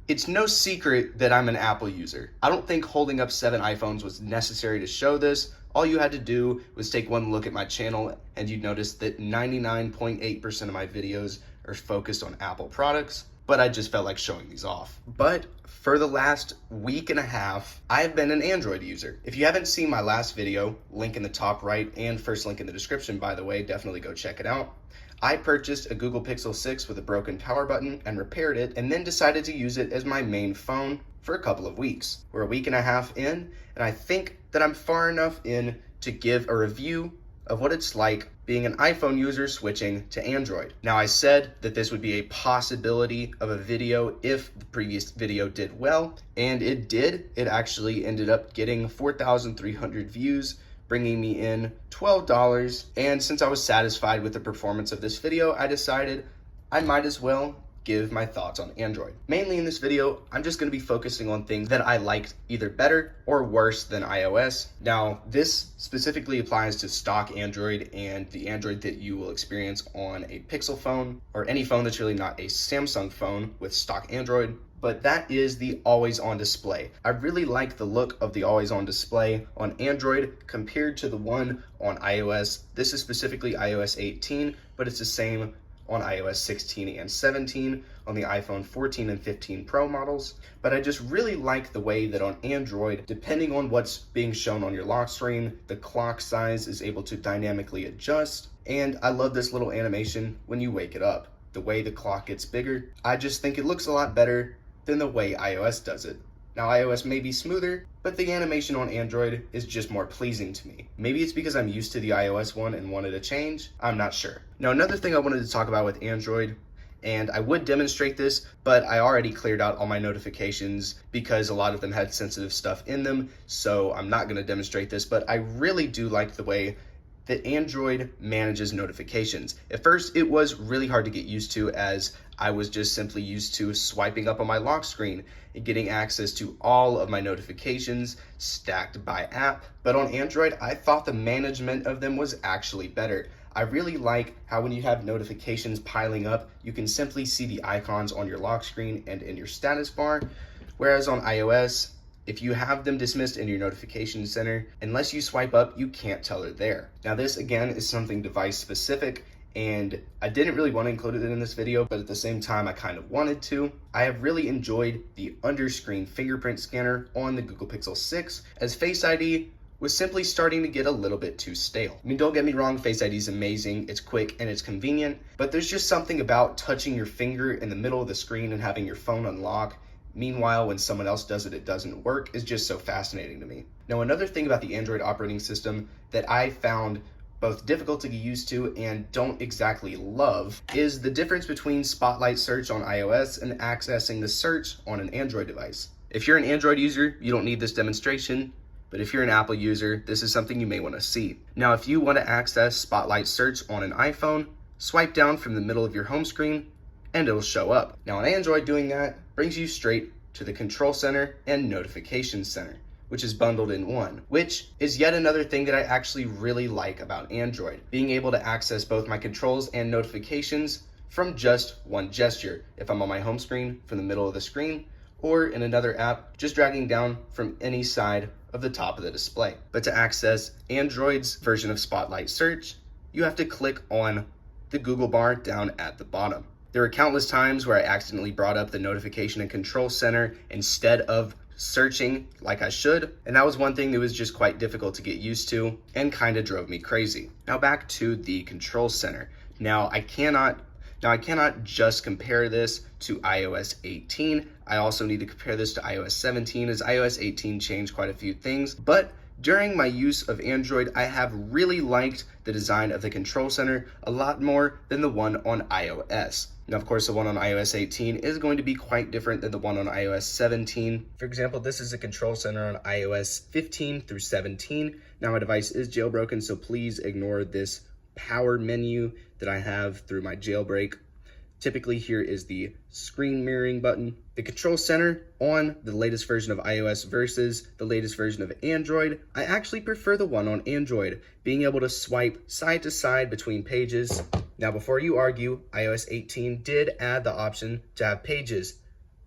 It's no secret that I'm an Apple user. I don't think holding up 7 iPhones was necessary to show this. All you had to do was take one look at my channel and you'd notice that 99.8% of my videos are focused on Apple products, but I just felt like showing these off. But for the last week and a half, I've been an Android user. If you haven't seen my last video, link in the top right and first link in the description, by the way, definitely go check it out. I purchased a Google Pixel 6 with a broken power button and repaired it, and then decided to use it as my main phone for a couple of weeks. We're a week and a half in, and I think that I'm far enough in to give a review of what it's like being an iPhone user switching to Android. Now, I said that this would be a possibility of a video if the previous video did well, and it did. It actually ended up getting 4,300 views, bringing me in $12. And since I was satisfied with the performance of this video, I decided I might as well give my thoughts on Android. Mainly in this video, I'm just gonna be focusing on things that I liked either better or worse than iOS. Now, this specifically applies to stock Android and the Android that you will experience on a Pixel phone or any phone that's really not a Samsung phone with stock Android. But that is the always on display. I really like the look of the always on display on Android compared to the one on iOS. This is specifically iOS 18, but it's the same on iOS 16 and 17 on the iPhone 14 and 15 Pro models. But I just really like the way that on Android, depending on what's being shown on your lock screen, the clock size is able to dynamically adjust. And I love this little animation when you wake it up. The way the clock gets bigger, I just think it looks a lot better than the way iOS does it. Now, iOS may be smoother, but the animation on Android is just more pleasing to me. Maybe it's because I'm used to the iOS one and wanted a change, I'm not sure. Now, another thing I wanted to talk about with Android, and I would demonstrate this, but I already cleared out all my notifications because a lot of them had sensitive stuff in them, so I'm not gonna demonstrate this, but I really do like the way that Android manages notifications. At first, it was really hard to get used to as I was just simply used to swiping up on my lock screen and getting access to all of my notifications stacked by app. But on Android, I thought the management of them was actually better. I really like how when you have notifications piling up, you can simply see the icons on your lock screen and in your status bar. Whereas on iOS, if you have them dismissed in your notification center, unless you swipe up, you can't tell they're there. Now this again is something device specific, and I didn't really want to include it in this video, but at the same time I kind of wanted to. I have really enjoyed the under-screen fingerprint scanner on the Google Pixel 6, as Face ID was simply starting to get a little bit too stale. I mean, don't get me wrong, Face ID is amazing, it's quick and it's convenient, but there's just something about touching your finger in the middle of the screen and having your phone unlock. Meanwhile, when someone else does it, it doesn't work, is just so fascinating to me. Now, another thing about the Android operating system that I found both difficult to get used to and don't exactly love is the difference between Spotlight search on iOS and accessing the search on an Android device. If you're an Android user, you don't need this demonstration, but if you're an Apple user, this is something you may want to see. Now, if you want to access Spotlight search on an iPhone, swipe down from the middle of your home screen and it'll show up. Now on Android, doing that brings you straight to the Control Center and Notification Center, which is bundled in one, which is yet another thing that I actually really like about Android, being able to access both my controls and notifications from just one gesture. If I'm on my home screen, from the middle of the screen, or in another app, just dragging down from any side of the top of the display. But to access Android's version of Spotlight Search, you have to click on the Google bar down at the bottom. There were countless times where I accidentally brought up the Notification and Control Center instead of searching like I should, and that was one thing that was just quite difficult to get used to and kind of drove me crazy. Now back to the Control Center. Now I cannot just compare this to iOS 18. I also need to compare this to iOS 17, as iOS 18 changed quite a few things, but during my use of Android, I have really liked the design of the Control Center a lot more than the one on iOS. Now, of course, the one on iOS 18 is going to be quite different than the one on iOS 17. For example, this is a Control Center on iOS 15 through 17. Now, my device is jailbroken, so please ignore this power menu that I have through my jailbreak. Typically, here is the screen mirroring button. The Control Center on the latest version of iOS versus the latest version of Android. I actually prefer the one on Android, being able to swipe side to side between pages. Now, before you argue, iOS 18 did add the option to have pages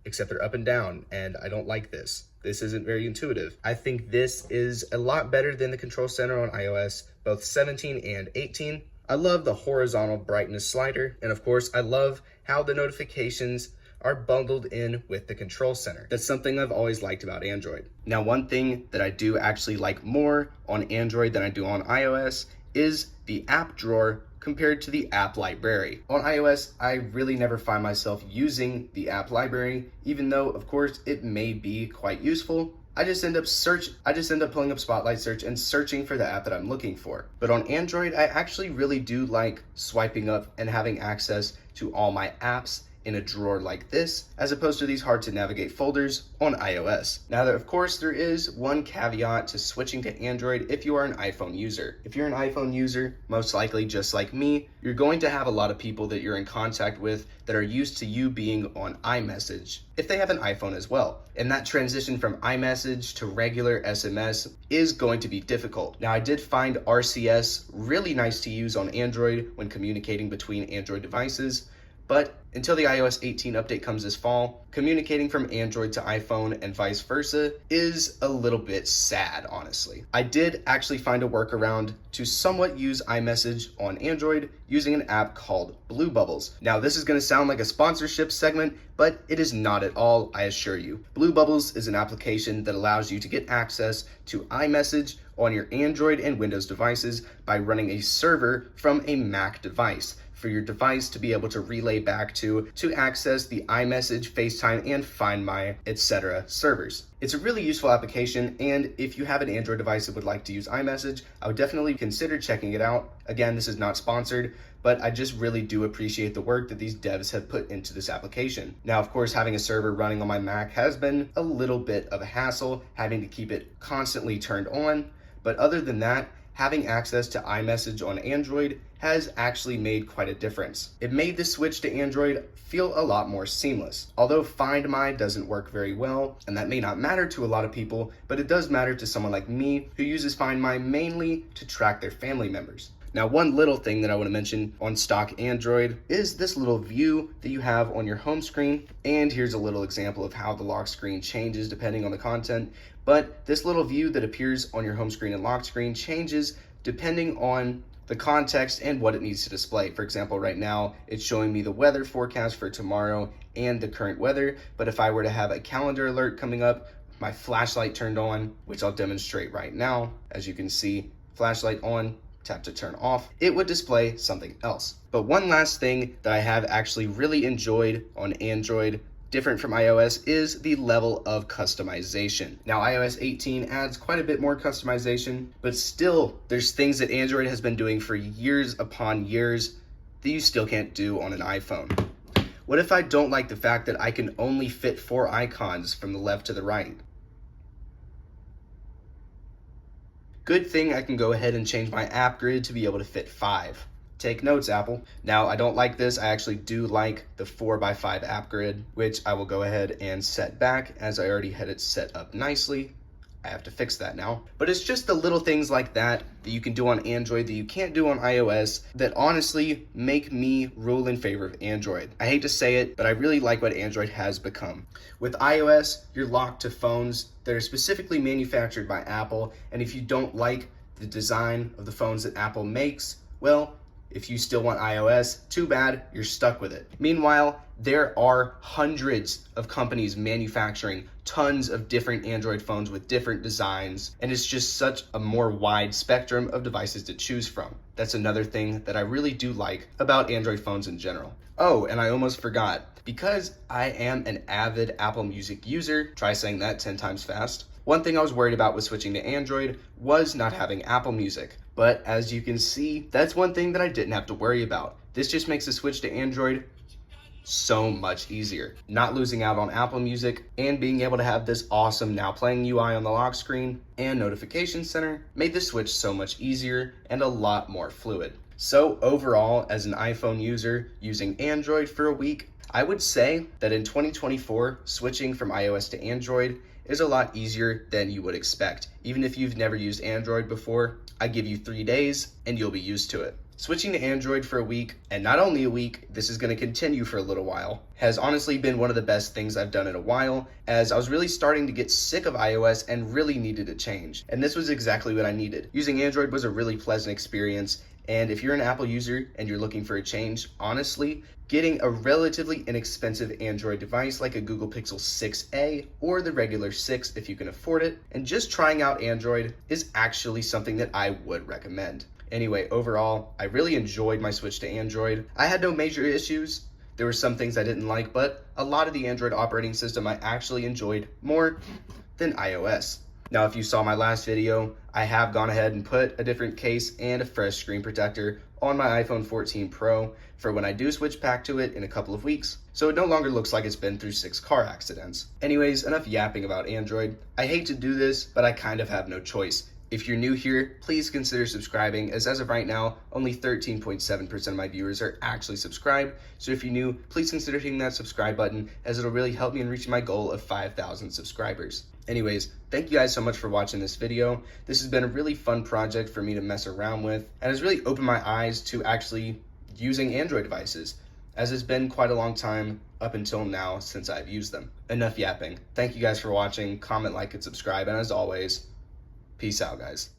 except they're up and down, and I don't like this. This isn't very intuitive. I think this is a lot better than the control center on iOS, both 17 and 18. I love the horizontal brightness slider, and of course, I love how the notifications are bundled in with the control center. That's something I've always liked about Android. Now, one thing that I do actually like more on Android than I do on iOS is the app drawer compared to the app library. On iOS, I really never find myself using the app library, even though, of course, it may be quite useful. I just end up pulling up Spotlight Search and searching for the app that I'm looking for. But on Android, I actually really do like swiping up and having access to all my apps in a drawer like this, as opposed to these hard to navigate folders on iOS. Now, of course, there is one caveat to switching to Android if you are an iPhone user. If you're an iPhone user, most likely just like me, you're going to have a lot of people that you're in contact with that are used to you being on iMessage if they have an iPhone as well. And that transition from iMessage to regular SMS is going to be difficult. Now, I did find RCS really nice to use on Android when communicating between Android devices, but until the iOS 18 update comes this fall, communicating from Android to iPhone and vice versa is a little bit sad, honestly. I did actually find a workaround to somewhat use iMessage on Android using an app called Blue Bubbles. Now, this is going to sound like a sponsorship segment, but it is not at all, I assure you. Blue Bubbles is an application that allows you to get access to iMessage on your Android and Windows devices by running a server from a Mac device, for your device to be able to relay back to access the iMessage, FaceTime, and Find My, etc. servers. It's a really useful application, and if you have an Android device that would like to use iMessage, I would definitely consider checking it out. Again, this is not sponsored, but I just really do appreciate the work that these devs have put into this application. Now, of course, having a server running on my Mac has been a little bit of a hassle, having to keep it constantly turned on, but other than that, having access to iMessage on Android has actually made quite a difference. It made the switch to Android feel a lot more seamless. Although Find My doesn't work very well, and that may not matter to a lot of people, but it does matter to someone like me who uses Find My mainly to track their family members. Now, one little thing that I want to mention on stock Android is this little view that you have on your home screen. And here's a little example of how the lock screen changes depending on the content. But this little view that appears on your home screen and lock screen changes depending on the context and what it needs to display. For example, right now, it's showing me the weather forecast for tomorrow and the current weather. But if I were to have a calendar alert coming up, my flashlight turned on, which I'll demonstrate right now. As you can see, flashlight on, tap to turn off, it would display something else. But one last thing that I have actually really enjoyed on Android, different from iOS, is the level of customization. Now, iOS 18 adds quite a bit more customization, but still, there's things that Android has been doing for years upon years that you still can't do on an iPhone. What if I don't like the fact that I can only fit 4 icons from the left to the right? Good thing I can go ahead and change my app grid to be able to fit 5. Take notes, Apple. Now, I don't like this. I actually do like the 4x5 app grid, which I will go ahead and set back as I already had it set up nicely. I have to fix that now. But it's just the little things like that that you can do on Android that you can't do on iOS that honestly make me rule in favor of Android. I hate to say it, but I really like what Android has become. With iOS, you're locked to phones that are specifically manufactured by Apple, and if you don't like the design of the phones that Apple makes, well, if you still want iOS, too bad, you're stuck with it. Meanwhile, there are hundreds of companies manufacturing tons of different Android phones with different designs, and it's just such a more wide spectrum of devices to choose from. That's another thing that I really do like about Android phones in general. Oh, and I almost forgot. Because I am an avid Apple Music user, try saying that 10 times fast, one thing I was worried about with switching to Android was not having Apple Music. But as you can see, that's one thing that I didn't have to worry about. This just makes the switch to Android so much easier. Not losing out on Apple Music and being able to have this awesome Now Playing UI on the lock screen and notification center made the switch so much easier and a lot more fluid. So overall, as an iPhone user using Android for a week, I would say that in 2024, switching from iOS to Android is a lot easier than you would expect. Even if you've never used Android before, I give you 3 days and you'll be used to it. Switching to Android for a week, and not only a week, this is going to continue for a little while, has honestly been one of the best things I've done in a while, as I was really starting to get sick of iOS and really needed a change. And this was exactly what I needed. Using Android was a really pleasant experience, and if you're an Apple user and you're looking for a change, honestly, getting a relatively inexpensive Android device like a Google Pixel 6a or the regular 6 if you can afford it, and just trying out Android is actually something that I would recommend. Anyway, overall, I really enjoyed my switch to Android. I had no major issues. There were some things I didn't like, but a lot of the Android operating system I actually enjoyed more than iOS. Now, if you saw my last video, I have gone ahead and put a different case and a fresh screen protector on my iPhone 14 Pro for when I do switch back to it in a couple of weeks, so it no longer looks like it's been through 6 car accidents. Anyways, enough yapping about Android. I hate to do this, but I kind of have no choice. If you're new here, please consider subscribing, as of right now, only 13.7% of my viewers are actually subscribed. So if you're new, please consider hitting that subscribe button, as it'll really help me in reaching my goal of 5,000 subscribers. Anyways, thank you guys so much for watching this video. This has been a really fun project for me to mess around with, and has really opened my eyes to actually using Android devices, as it's been quite a long time up until now since I've used them. Enough yapping. Thank you guys for watching. Comment, like, and subscribe, and as always, peace out, guys.